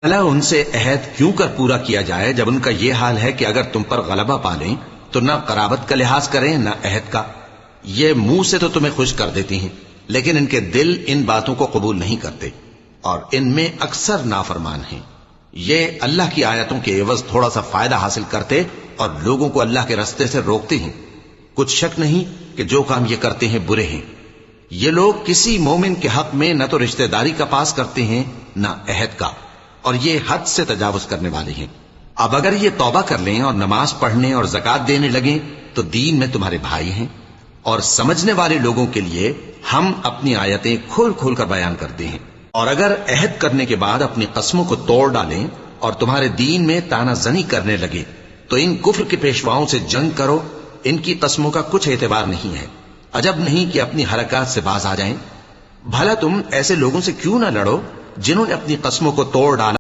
بھلا ان سے عہد کیوں کر پورا کیا جائے جب ان کا یہ حال ہے کہ اگر تم پر غلبہ پالیں تو نہ قرابت کا لحاظ کریں نہ عہد کا. یہ منہ سے تو تمہیں خوش کر دیتی ہیں لیکن ان کے دل ان باتوں کو قبول نہیں کرتے اور ان میں اکثر نافرمان ہیں. یہ اللہ کی آیتوں کے عوض تھوڑا سا فائدہ حاصل کرتے اور لوگوں کو اللہ کے رستے سے روکتے ہیں. کچھ شک نہیں کہ جو کام یہ کرتے ہیں برے ہیں. یہ لوگ کسی مومن کے حق میں نہ تو رشتہ داری کا پاس کرتے ہیں نہ عہد کا، اور یہ حد سے تجاوز کرنے والے ہیں. اب اگر یہ توبہ کر لیں اور نماز پڑھنے اور زکات دینے لگیں تو دین میں تمہارے بھائی ہیں، اور سمجھنے والے لوگوں کے لیے ہم اپنی آیتیں کھول کھول کر بیان کرتے ہیں. اور اگر عہد کرنے کے بعد اپنی قسموں کو توڑ ڈالیں اور تمہارے دین میں تانا زنی کرنے لگے تو ان کفر کے پیشواؤں سے جنگ کرو. ان کی قسموں کا کچھ اعتبار نہیں ہے. عجب نہیں کہ اپنی حرکات سے باز آ جائیں. بھلا تم ایسے لوگوں سے کیوں نہ لڑو جنہوں نے اپنی قسموں کو توڑ ڈالا